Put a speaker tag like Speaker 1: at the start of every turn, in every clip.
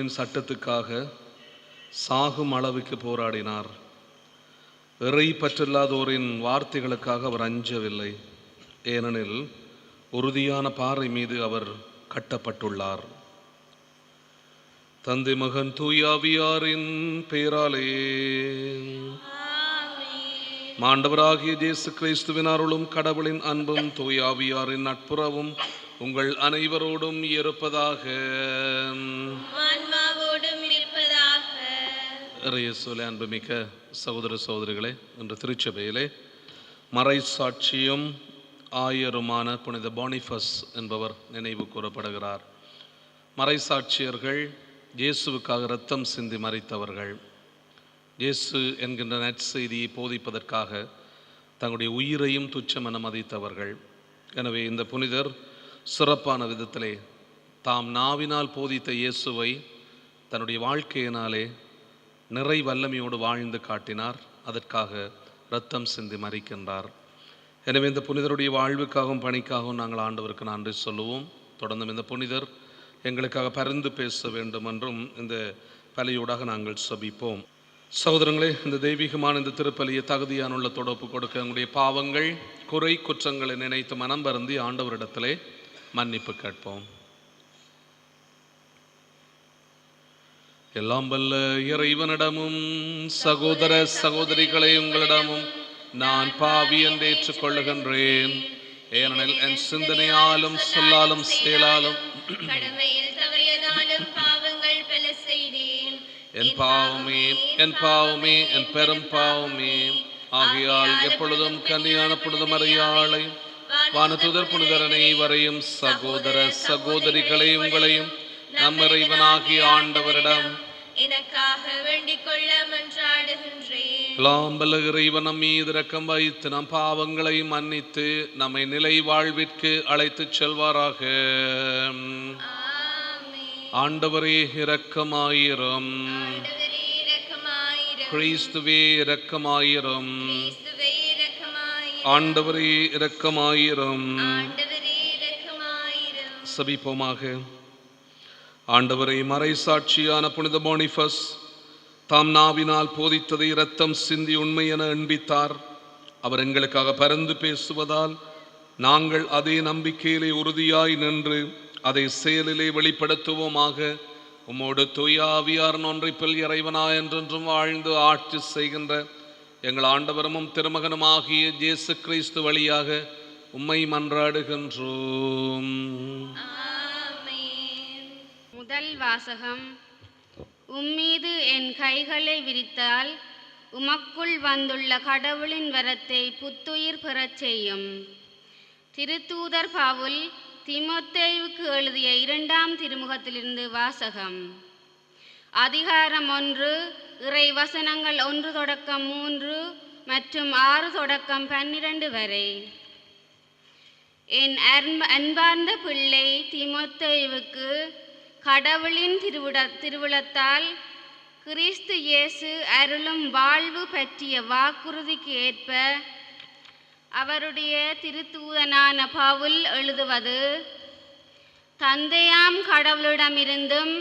Speaker 1: கடவுளின் சட்டத்துக்காக சாகும் அளவுக்கு போராடினார். இறை பற்றில்லாதோரின் வார்த்தைகளுக்காக அவர் அஞ்சவில்லை. ஏனெனில் உறுதியான பாறை மீது அவர் கட்டப்பட்டுள்ளார். தந்தை, மகன், தூயாவியாரின் பெயராலே ஆண்டவராகிய இயேசு கிறிஸ்துவின் அருளும் கடவுளின் அன்பும் தூயாவியாரின் நட்புறவும் உங்கள் அனைவரோடும் இருப்பதாக. அன்புமிக்க சகோதர சகோதரிகளே, இன்று திருச்சபையிலே மறைசாட்சியும் ஆயருமான புனித பானிஃபஸ் என்பவர் நினைவு கூறப்படுகிறார். மறைசாட்சியர்கள் இயேசுவுக்காக இரத்தம் சிந்தி மரித்தவர்கள். இயேசு என்கின்ற நற்செய்தியை போதிப்பதற்காக தங்களுடைய உயிரையும் துச்சமென மதித்தவர்கள். எனவே இந்த புனிதர் சிறப்பான விதத்திலே தாம் நாவினால் போதித்த இயேசுவை தன்னுடைய வாழ்க்கையினாலே நிறை வல்லமையோடு வாழ்ந்து காட்டினார். அதற்காக இரத்தம் சிந்தி மரிக்கின்றார். எனவே இந்த புனிதருடைய வாழ்வுக்காகவும் பணிக்காகவும் நாங்கள் ஆண்டவருக்கு நன்றி சொல்லுவோம். தொடர்ந்தும் இந்த புனிதர் எங்களுக்காக பரிந்து பேச வேண்டும் என்றும் இந்த பலியூடாக நாங்கள் செபிப்போம். சகோதரங்களே, இந்த தெய்வீகமான இந்த திருப்பலியை தகுதியான உள்ளத்தோடு ஒப்புக் கொடுக்க எங்களுடைய பாவங்கள் குறை குற்றங்களை நினைத்து மனம் வருந்தி ஆண்டவரிடத்திலே மன்னிப்பு கேட்போம். எல்லாம் வல்ல இறைவனிடமும் சகோதர சகோதரிகளை உங்களிடமும் நான் பாவி என்று ஏற்றுக்கொள்ளுகின்றேன். ஏனெனில் என் சிந்தனையாலும் சொல்லாலும் செயலாலும் என் பாவமே என் பாவமே என் பெரும் பாவமே. ஆகையால் எப்பொழுதும் கன்னியான புனித மரியாளை வானதூதர் புனிதர் அனைவரையும் சகோதர சகோதரிகளை உங்களையும் நம் இறைவனாகிய ஆண்டவரிடம் எனக்காக வேண்டிக் கொள்ள மன்றாடுகின்றேன். லாம்பல இறைவன் நம் மீது இரக்கம் வைத்து நம் பாவங்களை மன்னித்து நம்மை நிலை வாழ்விற்கு அழைத்து செல்வாராக. ஆண்டவரே இரக்கமாயிரும். கிறிஸ்துவே இரக்கமாயிரும். ஆண்டவரே இரக்கமாயிரும். சபிப்போமாக. ஆண்டவரை, மறைசாட்சியான புனித பானிஃபஸ் தாம் நாவினால் போதித்ததை இரத்தம் சிந்தி உண்மை என எண்பித்தார். அவர் எங்களுக்காக பரிந்து பேசுவதால் நாங்கள் அதே நம்பிக்கையிலே உறுதியாய் நின்று அதை செயலிலே வெளிப்படுத்துவோமாக. உம்மோடு தூய ஆவியார் ஒன்றிப்பில் இறைவனாய் என்றென்றும் வாழ்ந்து ஆட்சி செய்கின்ற எங்கள் ஆண்டவரும் திருமகனுமாகிய இயேசு கிறிஸ்து வழியாக உம்மை மன்றாடுகின்றோம்.
Speaker 2: முதல் வாசகம். உம்மீது என் கைகளை விரித்தால் உமக்குள் வந்துள்ள கடவுளின் வரத்தை புத்துயிர் பெறச் செய்யும். திருத்தூதர் பவுல் தீமோத்தேயுவுக்கு எழுதிய 2ஆம் திருமுகத்திலிருந்து வாசகம். அதிகாரம் 1, இறை வசனங்கள் 1 தொடக்கம் 3 மற்றும் 6 தொடக்கம் 12 வரை. என் அன்பார்ந்த பிள்ளை தீமோத்தேயுவுக்கு கடவுளின் திருவுளத்தால் கிறிஸ்து இயேசு அருளும் வாழ்வு பற்றிய வாக்குறுதிக்கு ஏற்ப அவருடைய திருத்தூதனான பவுல் எழுதுவது: தந்தையாம் கடவுளிடமிருந்தும்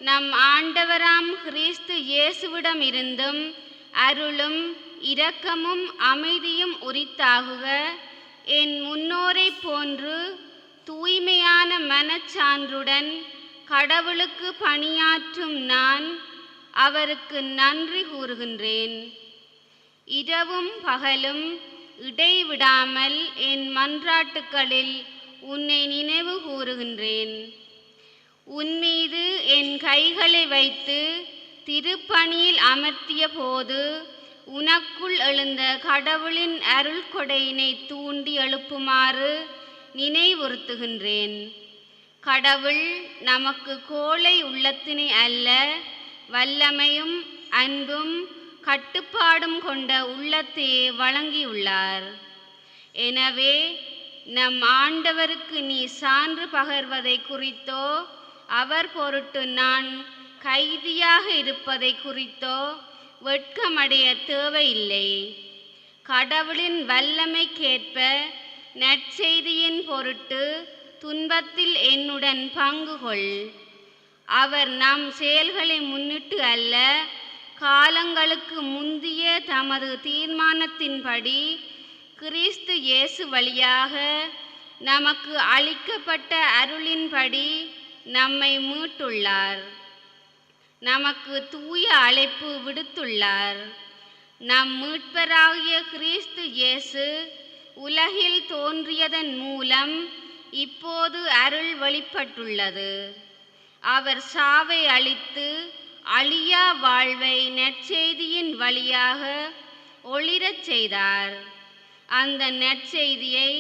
Speaker 2: நம் ஆண்டவராம் கிறிஸ்து இயேசுவிடமிருந்தும் அருளும் இரக்கமும் அமைதியும் உரித்தாகுக. என் முன்னோரை போன்று தூய்மையான மனச்சான்றுடன் கடவுளுக்கு பணியாற்றும் நான் அவருக்கு நன்றி கூறுகின்றேன். இரவும் பகலும் இடைவிடாமல் என் மன்றாட்டுக்களில் உன்னை நினைவு கூறுகின்றேன். உன்மீது என் கைகளை வைத்து திருப்பணியில் அமர்த்திய போது உனக்குள் எழுந்த கடவுளின் அருள் கொடையினை தூண்டி எழுப்புமாறு நினைவுறுத்துகின்றேன். கடவுள் நமக்கு கோழை உள்ளத்தினை அல்ல, வல்லமையும் அன்பும் கட்டுப்பாடும் கொண்ட உள்ளத்தையே வழங்கியுள்ளார். எனவே நம் ஆண்டவருக்கு நீ சான்று பகர்வதை குறித்தோ அவர் பொருட்டு நான் கைதியாக இருப்பதை குறித்தோ வெட்கமடைய தேவையில்லை. கடவுளின் வல்லமைக்கேற்ப நற்செய்தியின் பொருட்டு துன்பத்தில் என்னுடன் பங்கு கொள். அவர் நம் செயல்களை முன்னிட்டு அல்ல, காலங்களுக்கு முந்திய தமது தீர்மானத்தின்படி கிறிஸ்து இயேசு வழியாக நமக்கு அளிக்கப்பட்ட அருளின்படி நம்மை மீட்டுள்ளார். நமக்கு தூய அழைப்பு விடுத்துள்ளார். நம் மீட்பராகிய கிறிஸ்து இயேசு உலகில் தோன்றியதன் மூலம் இப்போது அருள் வெளிப்பட்டுள்ளது. அவர் சாவை அழித்து அழியா வாழ்வை நற்செய்தியின் வழியாக ஒளிரச் செய்தார். அந்த நற்செய்தியை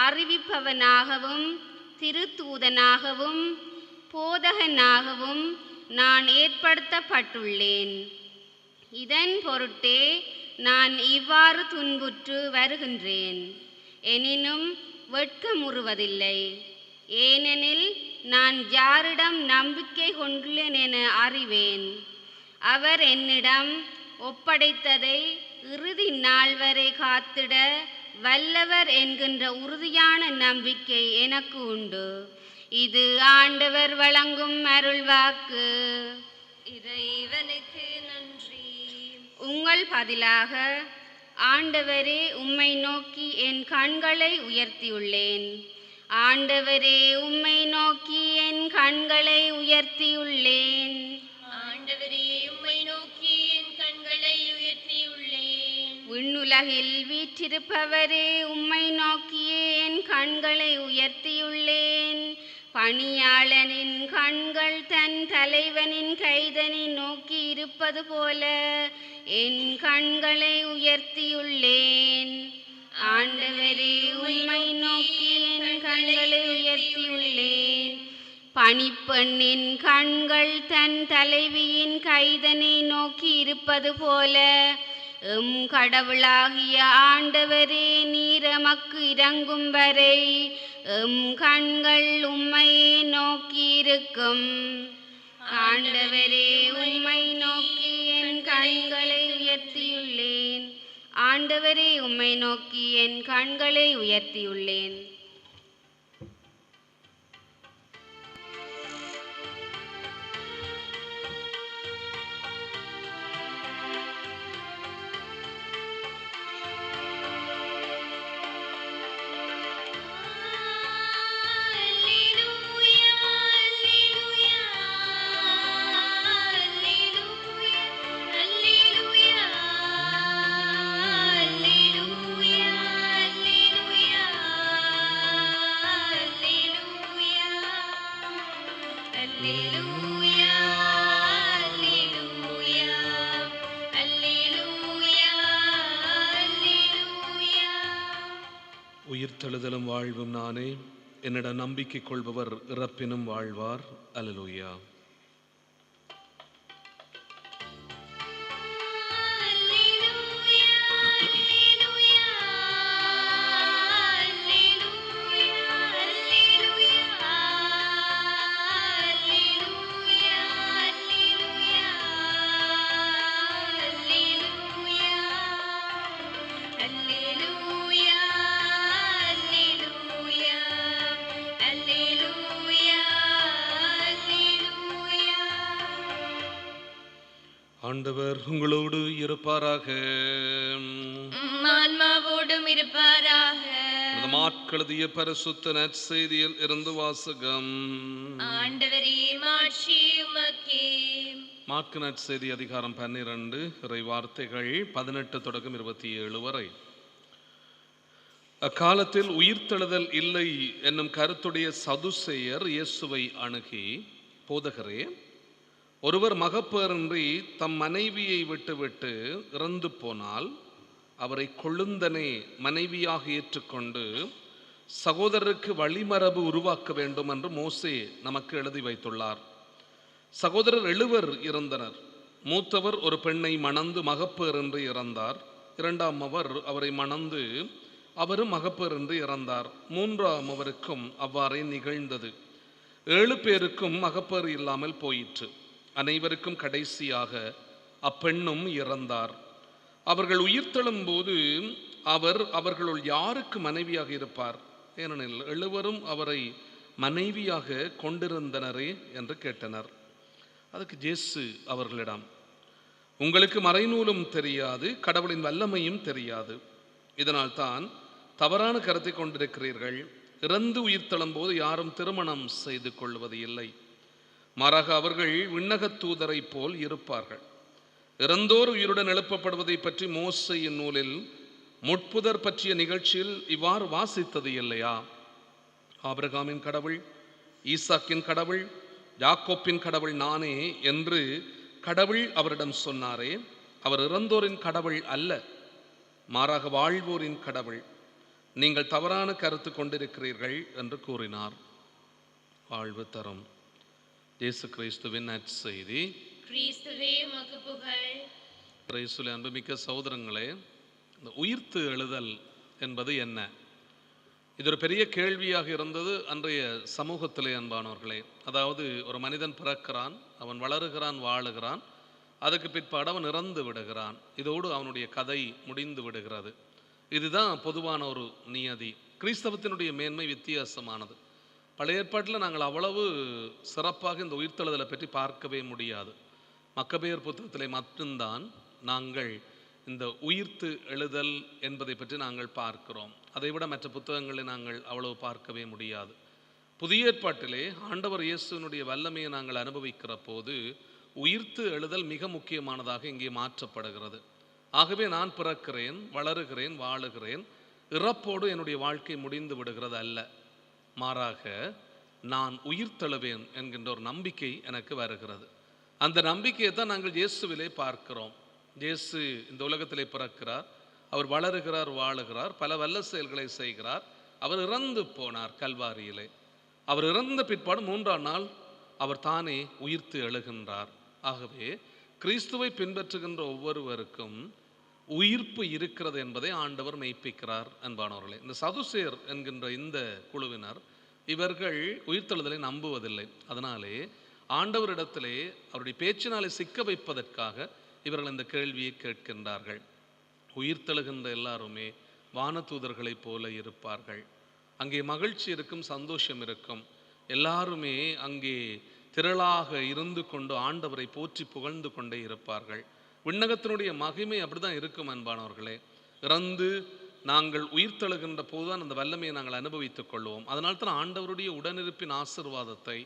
Speaker 2: அறிவிப்பவனாகவும் திருத்தூதனாகவும் போதகனாகவும் நான் ஏற்படுத்தப்பட்டுள்ளேன். இதன் பொருட்டே நான் இவ்வாறு துன்புற்று வருகின்றேன். எனினும் வெட்கமுறுவதில்லை. ஏனெனில் நான் யாரிடம் நம்பிக்கை கொண்டுள்ளேன் என அறிவேன். அவர் என்னிடம் ஒப்படைத்ததை இறுதி நாள் வரை காத்திட வல்லவர் என்கின்ற உறுதியான நம்பிக்கை எனக்கு உண்டு. இது ஆண்டவர் வழங்கும் அருள்வாக்கு.
Speaker 3: இறைவனுக்கு நன்றி.
Speaker 2: உங்கள் பதிலாக, ஆண்டவரே, உம்மை நோக்கி என் கண்களை உயர்த்தியுள்ளேன். ஆண்டவரே, உம்மை நோக்கி என் கண்களை உயர்த்தியுள்ளேன்.
Speaker 3: ஆண்டவரே, உம்மை நோக்கி என் கண்களை உயர்த்தியுள்ளேன்.
Speaker 2: விண்ணுலகில் வீற்றிருப்பவரே, உம்மை நோக்கியே என் கண்களை உயர்த்தியுள்ளேன். பணியாளனின் கண்கள் தன் தலைவனின் கைதனை நோக்கி இருப்பது போல என் கண்களை உயர்த்தியுள்ளேன். ஆண்டவரே, உம்மை நோக்கி என் கண்களை உயர்த்தியுள்ளேன். பணிப்பெண்ணின் கண்கள் தன் தலைவியின் கைதனை நோக்கி இருப்பது போல எம் கடவுளாகிய ஆண்டவரே, நீர் எமக்கு இரங்கும் வரை எம் கண்கள் உம்மையே நோக்கி இருக்கும். ஆண்டவரே, உம்மை நோக்கி என் கண்களை உயர்த்தியுள்ளேன். ஆண்டவரே, உம்மை நோக்கி என் கண்களை உயர்த்தியுள்ளேன்.
Speaker 1: உயிர்த்தெழுதலும் வாழ்வும் நானே, என்னிடம் நம்பிக்கை கொள்பவர் இறப்பினும் வாழ்வார். அல்லேலூயா. ஆண்டவர் உங்களோடு இருப்பாராக.
Speaker 3: ஆன்மாவோடும் இருப்பாராக.
Speaker 1: மாற்கெழுதிய பரிசுத்த நற்செய்தியில் இருந்து வாசகம்.
Speaker 3: ஆண்டவரே, மாட்சி உமக்கே.
Speaker 1: மாற்கு நற்செய்தி அதிகாரம் 12 இறை வார்த்தைகள் 18 தொடக்கம் 27 வரை. அக்காலத்தில் உயிர்த்தெழுதல் இல்லை என்னும் கருத்துடைய சதுசேயர் இயேசுவை அணுகி, போதகரே, ஒருவர் மகப்பேறின்றி தம் மனைவியை விட்டுவிட்டு இறந்து போனால் அவரை கொழுந்தனே மனைவியாக ஏற்றுக்கொண்டு சகோதரருக்கு வழிமரபு உருவாக்க வேண்டும் என்று மோசே நமக்கு எழுதி வைத்துள்ளார். சகோதரர் 7 இருந்தனர். மூத்தவர் ஒரு பெண்ணை மணந்து மகப்பேறின்றி இறந்தார். இரண்டாமவர் அவரை மணந்து அவரும் மகப்பேறின்றி இறந்தார். மூன்றாமவருக்கும் அவ்வாறே நிகழ்ந்தது. 7 பேருக்கும் மகப்பேறு இல்லாமல் போயிற்று. அனைவருக்கும் கடைசியாக அப்பெண்ணும் இறந்தார். அவர்கள் உயிர்த்தெழும் போது அவர்களுள் யாருக்கு மனைவியாக இருப்பார்? ஏனெனில் 7 அவரை மனைவியாக கொண்டிருந்தனரே என்று கேட்டனர். அதுக்கு இயேசு அவர்களிடம், உங்களுக்கு மறைநூலும் தெரியாது, கடவுளின் வல்லமையும் தெரியாது. இதனால் தான் தவறான கருத்தை கொண்டிருக்கிறீர்கள். இறந்து உயிர் தழும்போது யாரும் திருமணம் செய்து கொள்வது இல்லை. மாறாக அவர்கள் விண்ணகத் தூதரை போல் இருப்பார்கள். இறந்தோர் உயிருடன் எழுப்பப்படுவதை பற்றி மோசேயின் நூலில் முட்புதர் பற்றிய நிகழ்ச்சியில் இவ்வாறு வாசித்தது இல்லையா? ஆபிரகாமின் கடவுள், ஈசாக்கின் கடவுள், யாக்கோப்பின் கடவுள் நானே என்று கடவுள் அவரிடம் சொன்னாரே. அவர் இறந்தோரின் கடவுள் அல்ல, மாறாக வாழ்வோரின் கடவுள். நீங்கள் தவறான கருத்து கொண்டிருக்கிறீர்கள் என்று கூறினார். வாழ்வு தரும் இயேசு கிறிஸ்துவின் நற்செய்தி.
Speaker 3: கிறிஸ்துவே உமக்கு புகழ்.
Speaker 1: கிறிஸ்துவின் அன்புமிக்க சகோதரங்களே, இந்த உயிர்த்து எழுதல் என்பது என்ன? இது ஒரு பெரிய கேள்வியாக இருந்தது அன்றைய சமூகத்திலே அன்பானவர்களே. அதாவது ஒரு மனிதன் பிறக்கிறான், அவன் வளருகிறான், வாழுகிறான், அதுக்கு பிற்பாடு அவன் இறந்து விடுகிறான். இதோடு அவனுடைய கதை முடிந்து விடுகிறது. இதுதான் பொதுவான ஒரு நியதி. கிறிஸ்தவத்தினுடைய மேன்மை வித்தியாசமானது. பழைய ஏற்பாட்டில் நாங்கள் அவ்வளவு சிறப்பாக இந்த உயிர்த்தெழுதலை பற்றி பார்க்கவே முடியாது. மக்கபேயர் புத்தகத்திலே மட்டும்தான் நாங்கள் இந்த உயிர்த்து எழுதல் என்பதை பற்றி நாங்கள் பார்க்கிறோம். அதைவிட மற்ற புத்தகங்களில் நாங்கள் அவ்வளவு பார்க்கவே முடியாது. புதிய ஏற்பாட்டிலே ஆண்டவர் இயேசுவினுடைய வல்லமையை நாங்கள் அனுபவிக்கிற போது உயிர்த்து எழுதல் மிக முக்கியமானதாக இங்கே மாற்றப்படுகிறது. ஆகவே நான் பிறக்கிறேன், வளருகிறேன், வாழுகிறேன், இறப்போடு என்னுடைய வாழ்க்கை முடிந்து விடுகிறது அல்ல. மாறாக நான் உயிர்த்தெழுவேன் என்கின்ற ஒரு நம்பிக்கை எனக்கு வருகிறது. அந்த நம்பிக்கையை தான் நாங்கள் இயேசுவிலே பார்க்கிறோம். இயேசு இந்த உலகத்திலே பிறக்கிறார், அவர் வளருகிறார், வாழுகிறார், பல வல்ல செயல்களை செய்கிறார். அவர் இறந்து போனார் கல்வாரியிலே. அவர் இறந்த பிற்பாடு 3ஆம் நாள் அவர் தானே உயிர்த்து எழுகின்றார். ஆகவே கிறிஸ்துவை பின்பற்றுகின்ற ஒவ்வொருவருக்கும் உயிர்ப்பு இருக்கிறது என்பதை ஆண்டவர் மெய்ப்பிக்கிறார். அன்பானவர்களே, இந்த சதுசேர் என்கின்ற இந்த குழுவினர் இவர்கள் உயிர்த்தெழுதலை நம்புவதில்லை. அதனாலே ஆண்டவரிடத்திலே அவருடைய பேச்சினாலே சிக்க வைப்பதற்காக இவர்கள் இந்த கேள்வியை கேட்கின்றார்கள். உயிர்த்தெழுகின்ற எல்லாருமே வானதூதர்களைப் போல இருப்பார்கள். அங்கே மகிழ்ச்சி இருக்கும், சந்தோஷம் இருக்கும். எல்லாருமே அங்கே திரளாக இருந்து கொண்டு ஆண்டவரை போற்றி புகழ்ந்து கொண்டே இருப்பார்கள். விண்ணகத்தினுடைய மகிமை அப்படிதான் இருக்கும் அன்பானவர்களே. இறந்து நாங்கள் உயிர்த்தெழுகின்ற போதுதான் அந்த வல்லமையை நாங்கள் அனுபவித்துக் கொள்வோம். அதனால்தான் ஆண்டவருடைய உடனிருப்பின் ஆசீர்வாதத்தை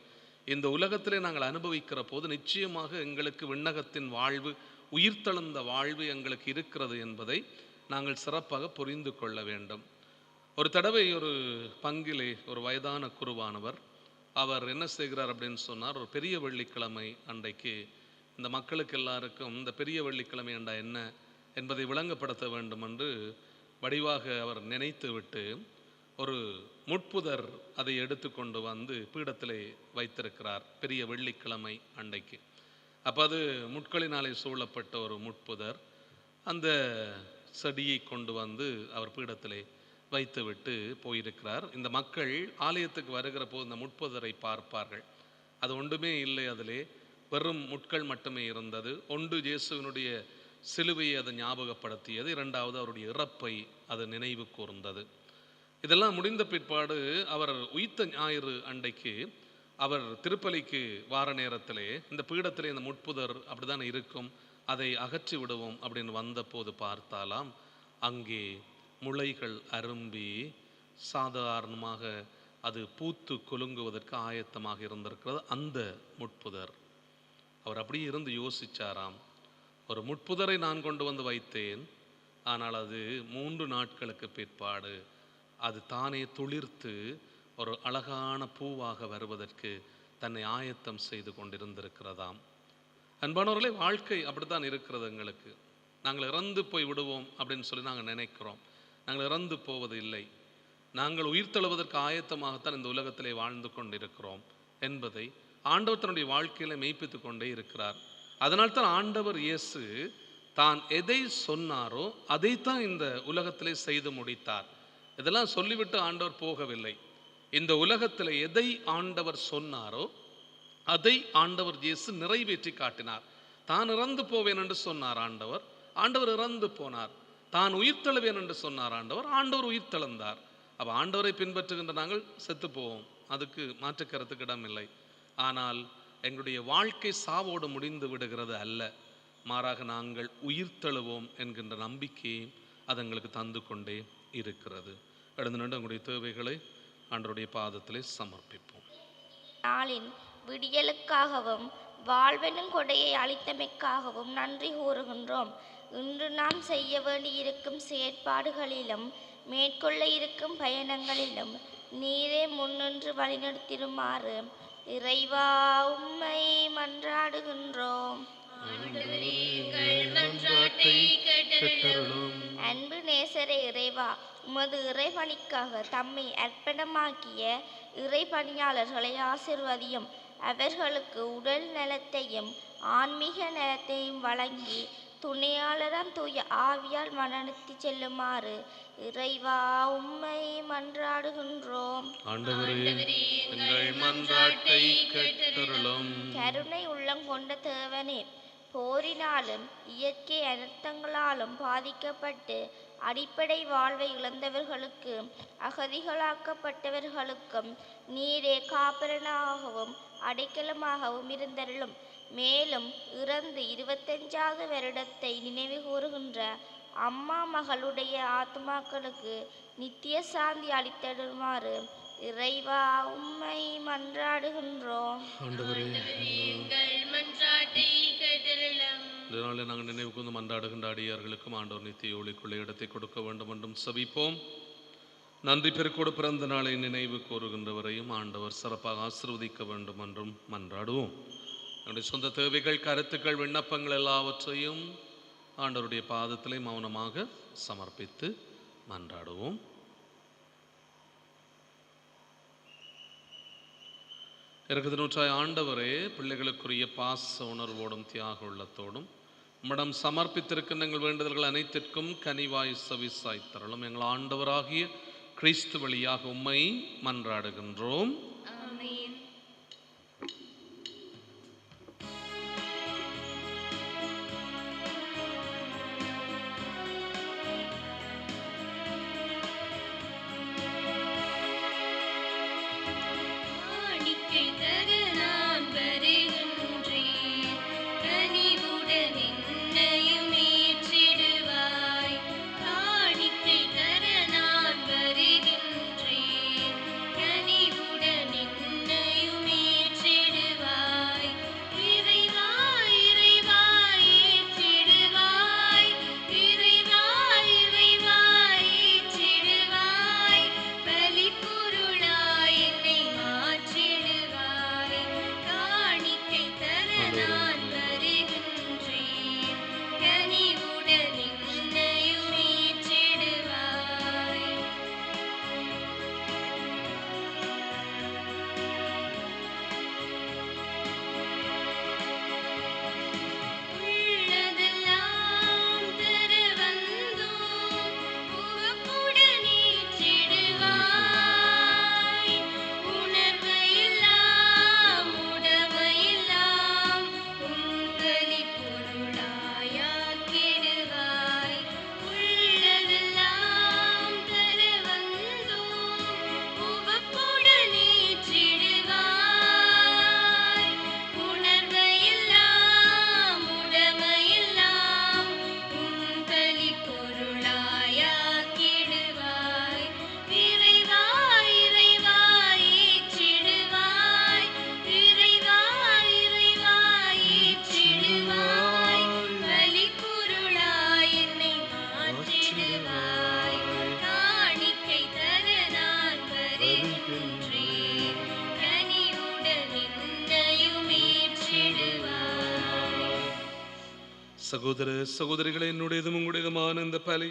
Speaker 1: இந்த உலகத்திலே நாங்கள் அனுபவிக்கிற போது நிச்சயமாக எங்களுக்கு விண்ணகத்தின் வாழ்வு, உயிர்த்தெழுந்த வாழ்வு எங்களுக்கு இருக்கிறது என்பதை நாங்கள் சிறப்பாக புரிந்து கொள்ள வேண்டும். ஒரு தடவை ஒரு பங்கிலே ஒரு வயதான குருவானவர் அவர் என்ன செய்கிறார் அப்படின்னு சொன்னார், ஒரு பெரிய வெள்ளிக்கிழமை அன்றைக்கு இந்த மக்களுக்கு எல்லாருக்கும் இந்த பெரிய வெள்ளிக்கிழமை அண்டா என்ன என்பதை விளங்கப்படுத்த வேண்டும் என்று வடிவாக அவர் நினைத்து விட்டு ஒரு முட்புதர் அதை எடுத்து கொண்டு வந்து பீடத்திலே வைத்திருக்கிறார் பெரிய வெள்ளிக்கிழமை அன்றைக்கு. அப்போ அது முட்களினாலே சூழப்பட்ட ஒரு முட்புதர். அந்த செடியை கொண்டு வந்து அவர் பீடத்திலே வைத்துவிட்டு போயிருக்கிறார். இந்த மக்கள் ஆலயத்துக்கு வருகிற போது இந்த முட்புதரை பார்ப்பார்கள். அது ஒன்றுமே இல்லை, அதிலே வெறும் முட்கள் மட்டுமே இருந்தது. ஒன்று இயேசுவினுடைய சிலுவையை அதை ஞாபகப்படுத்தியது, இரண்டாவது அவருடைய இறப்பை அது நினைவு கூர்ந்தது. இதெல்லாம் முடிந்த பிற்பாடு அவர் உயிர்த்த ஞாயிறு அன்றைக்கு அவர் திருப்பலிக்கு வார நேரத்திலே இந்த பீடத்திலே இந்த முட்புதர் அப்படிதான் இருக்கும், அதை அகற்றி விடுவோம் அப்படின்னு வந்த போது பார்த்தாலாம் அங்கே முளைகள் அரும்பி சாதாரணமாக அது பூத்து குலுங்குவதற்கு ஆயத்தமாக இருந்திருக்கிறது அந்த முட்புதர். அவர் அப்படியே இருந்து யோசிச்சாராம், ஒரு முட்புதரை நான் கொண்டு வந்து வைத்தேன், ஆனால் அது 3 நாட்களுக்கு பிற்பாடு அது தானே துளிர்த்து ஒரு அழகான பூவாக வருவதற்கு தன்னை ஆயத்தம் செய்து கொண்டிருந்திருக்கிறதாம். அன்பானவர்களே, வாழ்க்கை அப்படித்தான் இருக்கிறது எங்களுக்கு. நாங்கள் இறந்து போய் விடுவோம் அப்படின்னு சொல்லி நாங்கள் நினைக்கிறோம். நாங்கள் இறந்து போவது இல்லை. நாங்கள் உயிர்த்தெழுவதற்கு ஆயத்தமாகத்தான் இந்த உலகத்திலே வாழ்ந்து கொண்டிருக்கிறோம் என்பதை ஆண்டவர் தன்னுடைய வாழ்க்கையில மெய்ப்பித்து கொண்டே இருக்கிறார். அதனால்தான் ஆண்டவர் இயேசு தான் எதை சொன்னாரோ அதைத்தான் இந்த உலகத்திலே செய்து முடித்தார். இதெல்லாம் சொல்லிவிட்டு ஆண்டவர் போகவில்லை. இந்த உலகத்தில் எதை ஆண்டவர் சொன்னாரோ அதை ஆண்டவர் இயேசு நிறைவேற்றி காட்டினார். தான் இறந்து போவேன் என்று சொன்னார் ஆண்டவர், ஆண்டவர் இறந்து போனார். தான் உயிர்த்தெழுவேன் என்று சொன்னார் ஆண்டவர், ஆண்டவர் உயிர்த்தெழுந்தார். அப்போ ஆண்டவரை பின்பற்றுகின்ற நாங்கள் செத்து போவோம், அதுக்கு மாற்று கருத்துக்கு இடமில்லை. ஆனால் எங்களுடைய வாழ்க்கை சாவோடு முடிந்து விடுகிறது அல்ல, மாறாக நாங்கள் உயிர்த்தெழுவோம் என்கின்ற நம்பிக்கையை அது எங்களுக்கு தந்து கொண்டே இருக்கிறது. எழுந்து நின்று எங்களுடைய தேவைகளை ஆண்டவருடைய பாதத்திலே சமர்ப்பிப்போம்.
Speaker 4: நாளின் விடியலுக்காகவும் வாழ்வெனும் கொடையை அளித்தமைக்காகவும் நன்றி கூறுகின்றோம். இன்று நாம் செய்ய வேண்டியிருக்கும் செயற்பாடுகளிலும் மேற்கொள்ள இருக்கும் பயணங்களிலும் நீரே முன்னின்று வழிநடத்திடுமாறு இறைவா உம்மை மன்றாடுகின்றோம். அன்பு நேசரே இறைவா, உமது இறைபணிக்காக தம்மை அர்ப்பணமாக்கிய இறைபணியாளர்களை ஆசிர்வதியும். அவர்களுக்கு உடல் நலத்தையும் ஆன்மீக நலத்தையும் வழங்கி துணையாளராம் தூய ஆவியால் மனநடத்தி செல்லுமாறு இறைவா உம்மை மன்றாடுகின்றோம். கருணை உள்ளம் கொண்ட தேவனே, போரினாலும் இயற்கை அனர்த்தங்களாலும் பாதிக்கப்பட்டு அடிப்படை வாழ்வை இழந்தவர்களுக்கு அகதிகளாக்கப்பட்டவர்களுக்கும் நீரே காப்பரனாகவும் அடைக்கலமாகவும் இருந்தருளும். மேலும் இறந்து 25வது வருடத்தை நினைவு கூறுகின்ற அம்மா மகளுடைய ஆத்மாக்களுக்கு நித்திய சாந்தி அளித்தடுமாறு இறைவா உம்மை மன்றாடுகின்றோம்.
Speaker 1: இதனால நாங்கள் நினைவு கூர்ந்து மன்றாடுகின்ற அடியார்களுக்கும் ஆண்டவர் நித்திய ஒளிக்குள்ள இடத்தை கொடுக்க வேண்டும் என்றும் சபிப்போம். நன்றி பெருக்கோடு பிறந்த நாளை நினைவு கூறுகின்றவரையும் ஆண்டவர் சிறப்பாக ஆசீர்வதிக்க வேண்டும் என்றும் மன்றாடுவோம். நம்முடைய சொந்த தேவைகள், கருத்துக்கள், விண்ணப்பங்கள் எல்லாவற்றையும் ஆண்டவருடைய பாதத்திலே மௌனமாக சமர்ப்பித்து மன்றாடுவோம். இறக்குது நூற்றாய் ஆண்டவரே, பிள்ளைகளுக்குரிய பாச உணர்வோடும் தியாக உள்ளத்தோடும் உம்மிடம் சமர்ப்பித்திருக்கின்ற எங்கள் வேண்டுதல்கள் அனைத்திற்கும் கனிவாய் செவிசாய் தரலும். எங்கள் ஆண்டவராகிய கிறிஸ்து வழியாக உம்மை மன்றாடுகின்றோம். சகோதர சகோதரிகளை, என்னுடையதும் உங்களுடையதுமான இந்த பலி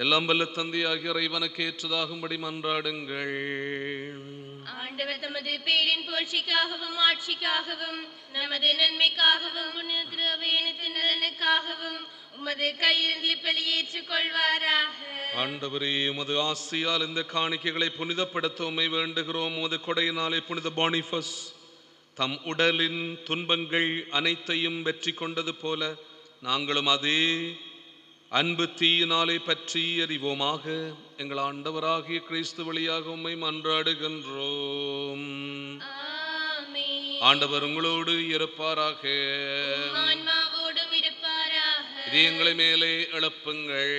Speaker 1: எல்லாம் வல்ல தந்தையாகிய இறைவனுக்கு ஏற்றதாகும்படி மன்றாடுங்கள்.
Speaker 3: ஆண்டவர் தமது பேரின் புகழ்ச்சிக்காகவும் ஆட்சிக்காகவும் நமது நன்மைக்காகவும் நலனுக்காகவும் உமது கையிலிருந்து பலியேற்றுக் கொள்வாராக.
Speaker 1: ஆண்டவரே, உமது ஆசியால் இந்த காணிக்கைகளை புனிதப்படுத்த உம்மை வேண்டுகிறோம். உமது கொடையினாலே புனித பானிஃபஸ் தம் உடலின் துன்பங்கள் அனைத்தையும் வெற்றி கொண்டது போல நாங்களும் அதே அன்பு தீயினாலே பற்றி எறிவோமாக. எங்கள் ஆண்டவராகிய கிறிஸ்து வழியாக உம்மை மன்றாடுகின்றோம்.
Speaker 3: ஆமென்.
Speaker 1: ஆண்டவர் உங்களோடு இருப்பாராக.
Speaker 3: உம் ஆன்மாவோடும் இருப்பாராக.
Speaker 1: இதயங்களை மேலே எழுப்புங்கள்.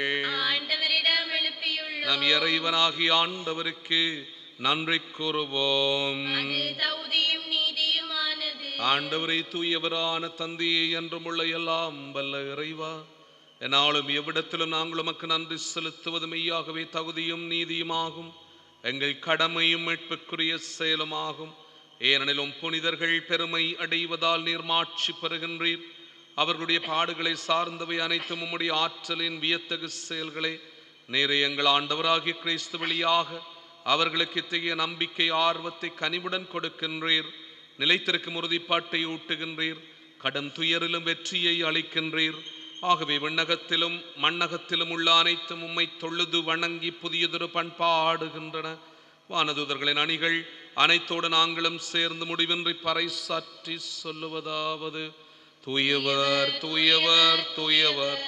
Speaker 3: ஆண்டவரிடம் எழுப்பியுள்ளோம்.
Speaker 1: நம் இறைவனாகிய ஆண்டவருக்கு நன்றி கூறுவோம்.
Speaker 3: அது தகுதியும் நீதியுமானது.
Speaker 1: ஆண்டவரை தூயவரான தந்தையே, என்றும் உள்ள எல்லாம் வல்ல இறைவா, என்னாலும் எவ்விடத்திலும் நாங்கள் உமக்கு நன்றி செலுத்துவது மெய்யாகவே தகுதியும் நீதியுமாகும், எங்கள் கடமையும் மீட்புக்குரிய செயலுமாகும். ஏனெனிலும் புனிதர்கள் பெருமை அடைவதால் நீர் மாட்சி பெறுகின்றீர். அவர்களுடைய பாடுகளை சார்ந்தவை அனைத்தும் உம்முடைய ஆற்றலின் வியத்தகு செயல்களே. நேரே எங்கள் ஆண்டவராகிய கிறிஸ்து வழியாக அவர்களுக்கு இத்தகைய நம்பிக்கை ஆர்வத்தை கனிவுடன் கொடுக்கின்றீர். நிலைத்திருக்கும் உறுதிப்பாட்டை ஊட்டுகின்றீர். கடும் துயரிலும் வெற்றியை அளிக்கின்றீர். ஆகவே விண்ணகத்திலும் மண்ணகத்திலும் உள்ள அனைத்தும் உம்மை தொழுது வணங்கி புதியதொரு பண்பாடுகின்றன. வானதூதர்களின் அணிகள் அனைத்தோடு நாங்களும் சேர்ந்து முடிவின்றி பறைசாற்றி சொல்லுவதாவது: தூயவர் தூயவர் தூயவர்,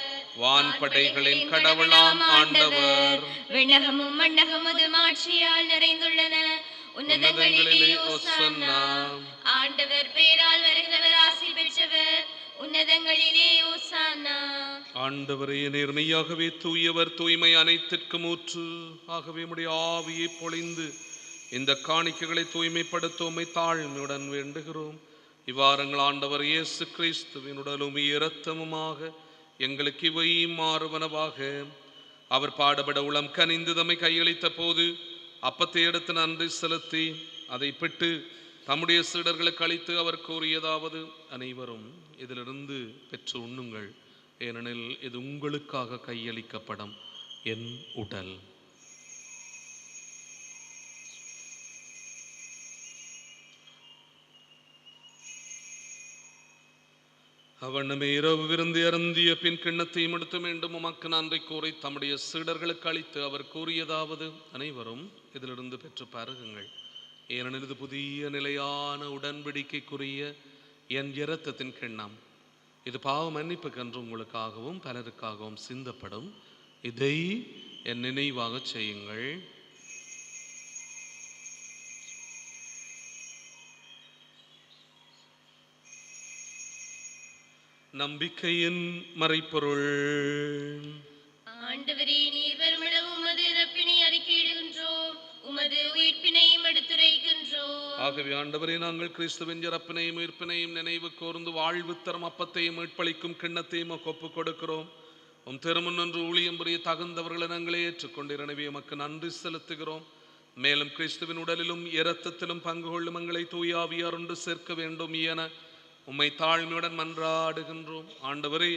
Speaker 1: வான்படைகளின் கடவுளாம் ஆண்டவர்.
Speaker 3: விண்ணகமும் மண்ணகமும் ஆட்சியால் நிறைந்துள்ளன. உன்னதங்களிலே ஓசன்னா. ஆண்டவர் பேரால் வருகிறவர் ஆசி பெற்றவர். உன்னதங்களிலே ஓசானா.
Speaker 1: ஆண்டவரே, நீர் மெய்யாகவே தூயவர், தூய்மை அனைத்திற்கும் ஊற்று. ஆகவே உம்முடைய ஆவியை பொழிந்து இந்த காணிக்கைகளை தூய்மைப்படுத்த உம்மை தாழ்மையுடன் வேண்டுகிறோம். இவ்வாறங்கள் ஆண்டவர் இயேசு கிறிஸ்துவின் உடலும் இரத்தமுமாக எங்களுக்கு இவை மாறுவனவாக. அவர் பாடுபட உளம் கனிந்து தம்மை கையளித்த போது அப்பத்தை எடுத்து நன்றி செலுத்தி அதை பிட்டு தம்முடைய சீடர்களுக்கு அளித்து அவர் கூறியதாவது: அனைவரும் இதிலிருந்து பெற்று உண்ணுங்கள், ஏனெனில் இது உங்களுக்காக கையளிக்கப்படும் என் உடல். அவனமே இரவு விருந்து அருந்திய பின் கிண்ணத்தையும் எடுத்து மீண்டும் உமக்கு நன்றி கூறி தம்முடைய சீடர்களுக்கு அளித்து அவர் கூறியதாவது: அனைவரும் இதிலிருந்து பெற்று பருகுங்கள், ஏனெனில் இது புதிய நிலையான உடன்படிக்கைக்குரிய என் இரத்தத்தின் கிண்ணம். இது பாவ மன்னிப்புக்கென்று உங்களுக்காகவும் பலருக்காகவும் சிந்தப்படும். இதை என் நினைவாக செய்யுங்கள். நம்பிக்கையின் மறைப்பொருள்.
Speaker 3: ஆண்டவரே, நீர் வருமிடம் உமது இறப்பினை அறிக்கையிடுகின்றோம், உமது உயிர்ப்பினையும் எடுத்துரைக்கின்றோம்.
Speaker 1: ஆகவே ஆண்டவரே, நாங்கள் கிறிஸ்துவின் இறப்பினையும் உயிர்ப்பினையும் நினைவு கூர்ந்து வாழ்வு தரும் அப்பத்தையும் மீட்பளிக்கும் கிண்ணத்தையும் ஒப்புக் கொடுக்கிறோம். உம் திருமுன்னன்று ஊழியம் புரிய தகுந்தவர்களை நாங்களே ஏற்றுக்கொண்டு எனவே உமக்கு நன்றி செலுத்துகிறோம். மேலும் கிறிஸ்துவின் உடலிலும் இரத்தத்திலும் பங்கு கொள்ளும் எங்களை தூய ஆவியார் ஒன்று சேர்க்க வேண்டும் என உம்மை தாழ்மையுடன் மன்றாடுகின்றோம். ஆண்டவரே,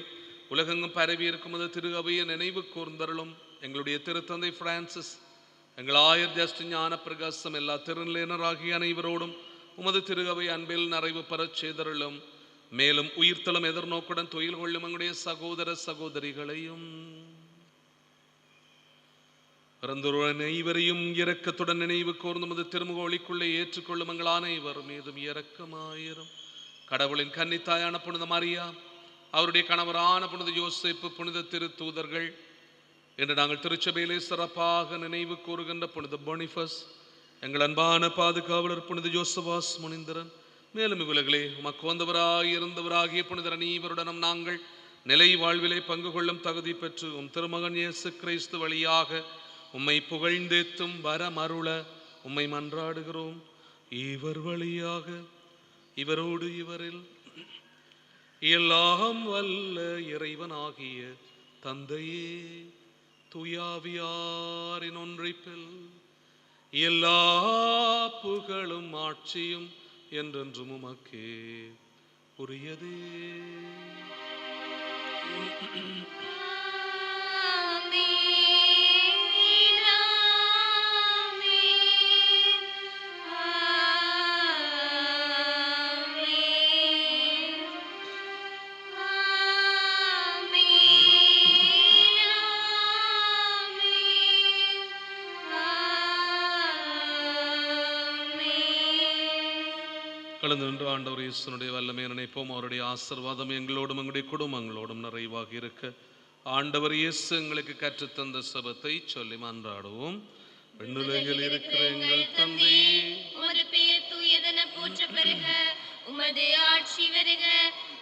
Speaker 1: உலகெங்கும் பரவி இருக்கும் அது திரு அவையை நினைவு கூர்ந்தருளும். எங்களுடைய திருத்தந்தை பிரான்சிஸ், எங்கள் ஆயர் ஜஸ்டின் ஞான பிரகாசம், எல்லா திருநிலையினராகிய அனைவரோடும் உமது திரு அவை அன்பில் நிறைவு பெறச் செய்தருளும். மேலும் உயிர்த்தலும் எதிர்நோக்குடன் துயில் கொள்ளும் எங்களுடைய சகோதர சகோதரிகளையும் அனைவரையும் இரக்கத்துடன் நினைவு கூர்ந்து உமது திருமுகோளிக்குள்ளே ஏற்றுக்கொள்ளும் எங்கள் அனைவர் மீதும் இரக்கமாயிரும். கடவுளின் கன்னித்தாயான புனித மரியா, அவருடைய கணவரான புனித யோசேப்பு, புனித திரு தூதர்கள், என்று நாங்கள் திருச்சபையிலே சிறப்பாக நினைவு கூறுகின்ற புனித பொனிஃபஸ், எங்கள் அன்பான பாதுகாவலர் புனித ஜோசபாஸ் முனிந்தரன், மேலும் இவ்வுலகிலே உமக்கு வந்தவராகிய புனிதர் அனைவருடனும் நாங்கள் நிலை வாழ்விலே பங்கு கொள்ளும் தகுதி பெற்று உம் திருமகன் இயேசு கிறிஸ்து வழியாக உம்மை புகழ்ந்தேத்தும் வரமருள உம்மை மன்றாடுகிறோம். இவர் வழியாக, இவரோடு இவரில் எல்லாம் வல்ல இறைவனாகிய தந்தையே, தூயாவியாரின் ஒன்றிப்பில் எல்லா புகழும் ஆட்சியும் என்றென்றும் உமக்கே உரியதே. கலந்து நின்று ஆண்டவர் இயேசுனுடைய வல்லமையை நினைப்போம். அவருடைய ஆசீர்வாதம் எங்களோடும் எங்களுடைய குடும்பங்களோடும் நிறைவாக இருக்க ஆண்டவர் இயேசு எங்களுக்கு கற்றுத்தந்த சபத்தை சொல்லி மன்றாடுவோம். விண்ணுலகில் இருக்கிற எங்கள் தந்தையே,
Speaker 3: உமது பெயர் தூயதென போற்றப் பெறுக. உமது ஆட்சி வருக.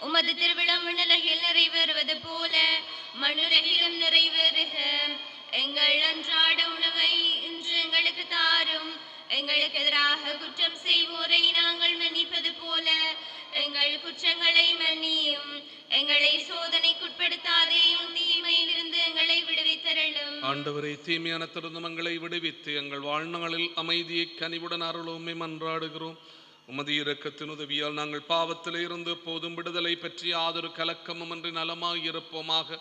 Speaker 3: உமது திருவிழம் விண்ணுலகில் நிறைவேறுவது போல மண்ணுலகிலும் நிறைவேறுக. எங்கள் அன்றாட உணவை இன்று எங்களுக்கு தாரும். எங்களுக்கு எதிராக குற்றம் செய்வோரை நாங்கள் மன்னிப்பது போல எங்கள் குற்றங்களை மன்னியும். எங்களை சோதனைக்குட்படுத்தாதேயும், தீமையிலிருந்து எங்களை விடுவித்தருளும்.
Speaker 1: ஆண்டவரை தீமையான திருந்தமங்களை விடுவித்து எங்கள் வாழ்நாளில் அமைதியை கனிவுடன் அருளுமே மன்றாடுகிறோம். உமது இரக்கத்தின் உதவியால் நாங்கள் பாவத்திலே இருந்து போதும் விடுதலை பற்றி யாதொரு கலக்கமும் அன்றி நலமாய் இருப்போமாக.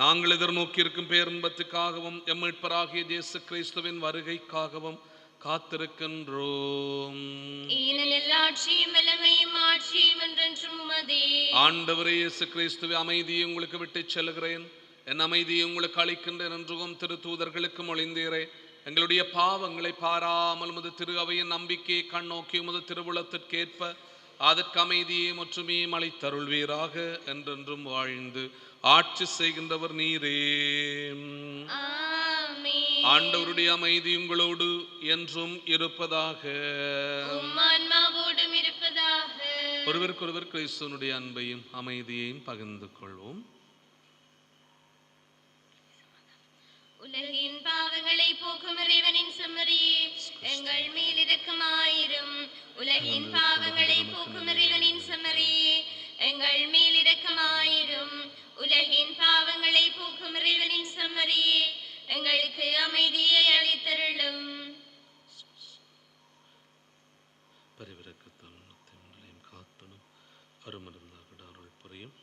Speaker 1: நாங்கள் எதிர்நோக்கியிருக்கும் பேரின்பத்துக்காகவும் எம் மீட்பராகிய இயேசு கிறிஸ்துவின் வருகைக்காகவும் காத்திருக்கின்றோம். ஆண்டவரே இயேசு கிறிஸ்துவே, அமைதியை உங்களுக்கு விட்டு செல்கிறேன், என் அமைதியை உங்களுக்கு அளிக்கின்றேன் என்றும் திருத்தூதர்களுக்கு மொழிந்தீரே. எங்களுடைய பாவங்களை பாராமல் உமது திரு அவையின் நம்பிக்கையை கண்ணோக்கி உமது திருவுளத்திற்கேற்ப அதற்கு அமைதியை ஒற்றுமையும் அளித்தருள்வீராக. என்றென்றும் வாழ்ந்து ஆட்சி செய்கின்றவர் நீரே. ஆண்டவருடைய அமைதி உங்களோடு என்றும் இருப்பதாக. ஒருவருக்கொருவர் கிறிஸ்துவனுடைய அன்பையும் அமைதியையும் பகிர்ந்து கொள்வோம்.
Speaker 3: உலகின் பாவங்களை போக்கும் இறைவனின் செம்மறியே, எங்கள் மேல் இரக்கமாயிரும். உலகின் பாவங்களை போக்கும் இறைவனின் செம்மறியே, எங்கள் மேல் இரக்கமாயிரும். உலகின் பாவங்களை போக்கும் இறைவனின் செம்மறியே, எங்களுக்கு அமைதியை அளித்தருளும்.
Speaker 1: பரிவிரக்கத்தால் உங்களையும் காத்தனும் அருமருந்தாக அருள் புரியும்.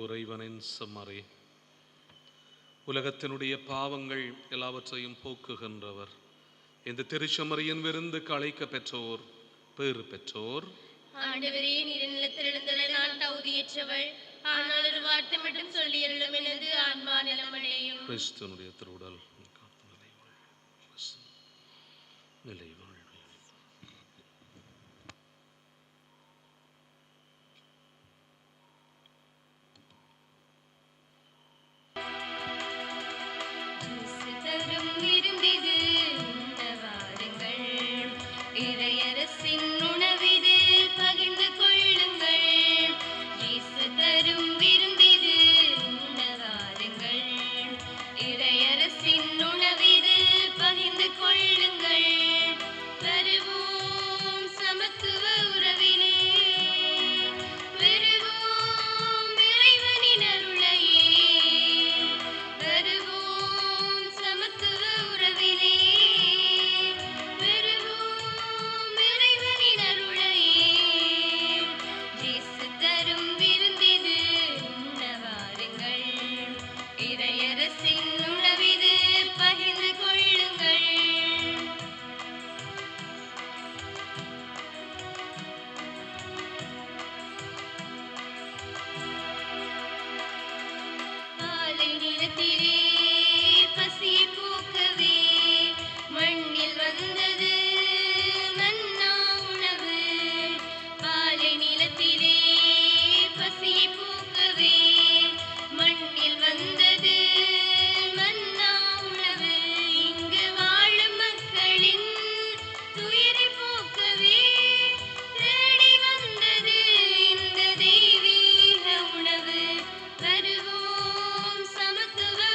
Speaker 1: இறைவனின் செம்மறி, உலகத்தினுடைய பாவங்கள் எல்லாவற்றையும் போக்குகின்றவர், இந்த திருச்செம்மறியின் விருந்துக்கு அழைக்க பெற்றோர் பேறு பெற்றோர்.
Speaker 3: ஆண்டவரே, நீர் நிலத்தில் எழுந்தருள நான் தகுதியற்றவள். ஆனால் ஒரு வார்த்தை மட்டும் சொல்லி அருளும், எனது ஆன்மா நலமடையும்.
Speaker 1: கிறிஸ்துவனுடைய திருவுடல் நிலை
Speaker 3: சமத்துவ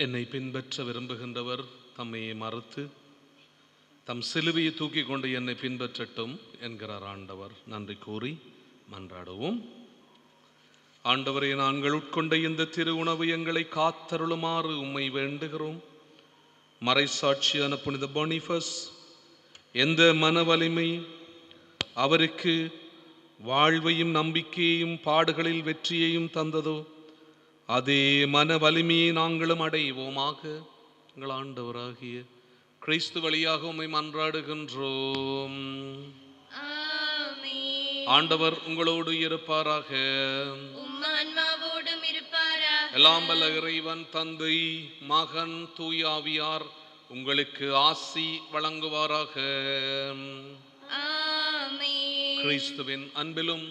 Speaker 1: என்னை பின்பற்ற விரும்புகின்றவர் தம்மையை மறுத்து தம் சிலுவையை தூக்கி கொண்டு என்னை பின்பற்றட்டும் என்கிறார் ஆண்டவர். நன்றி கூறி மன்றாடுவோம். ஆண்டவரே, நாங்கள் உட்கொண்ட இந்த திரு உணவு எங்களை காத்தருளுமாறு உம்மை வேண்டுகிறோம். மறைசாட்சியான புனித பானிஃபஸ் எந்த மன வலிமை அவருக்கு வாழ்வையும் நம்பிக்கையையும் பாடுகளில் வெற்றியையும் தந்ததோ அதே மன வலிமையை நாங்களும் அடைவோமாக. எங்கள் ஆண்டவராகிய கிறிஸ்து வழியாக உம்மை மன்றாடுகின்றோம். ஆண்டவர் உங்களோடு இருப்பாராக. எல்லாம் வல்ல இறைவன் தந்தை, மகன், தூய ஆவியார் உங்களுக்கு ஆசி வழங்குவாராக. கிறிஸ்துவின் அன்பிலும்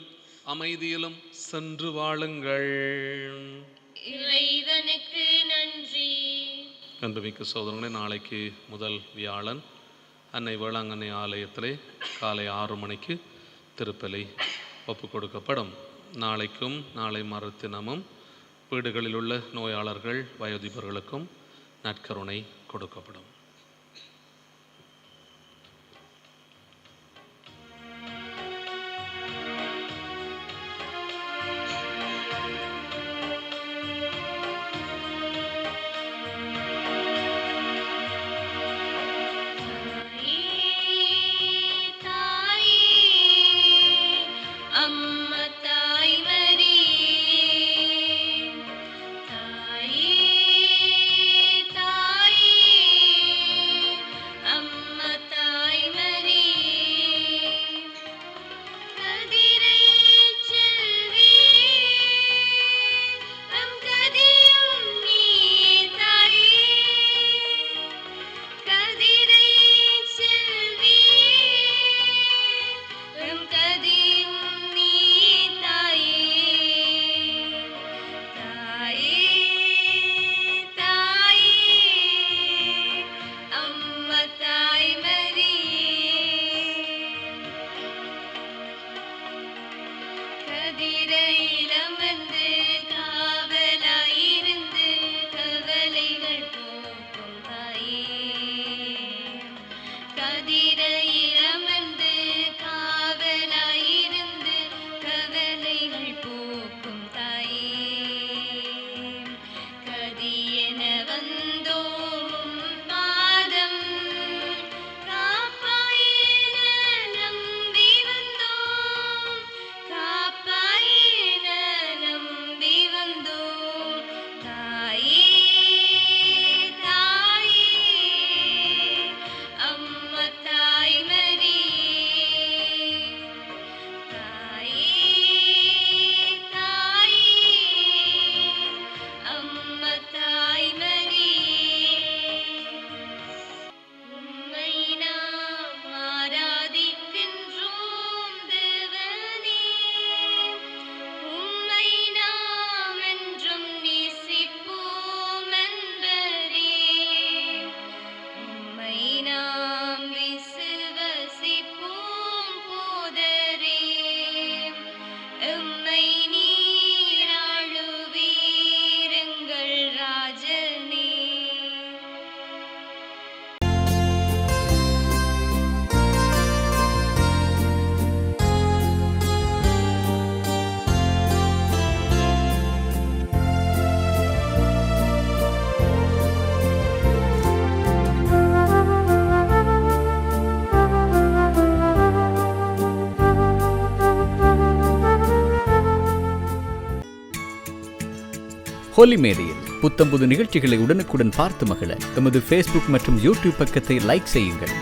Speaker 1: அமைதியிலும் சென்று வாழுங்கள்.
Speaker 3: இறைவனுக்கு நன்றி.
Speaker 1: அன்புமிக்க சகோதரர்களே, நாளைக்கு முதல் வியாழன் அன்னை வேளாங்கண்ணி ஆலயத்திலே காலை 6 மணிக்கு திருப்பலி ஒப்பு கொடுக்கப்படும். நாளைக்கும் நாளை மறுதினமும் வீடுகளில் உள்ள நோயாளர்கள் வயோதிபர்களுக்கும் நற்கருணை கொடுக்கப்படும்.
Speaker 5: ஹோலி மேடையில் புத்தம்புது நிகழ்ச்சிகளை உடனுக்குடன் பார்த்து மகிழ எமது ஃபேஸ்புக் மற்றும் யூடியூப் பக்கத்தை லைக் செய்யுங்கள்.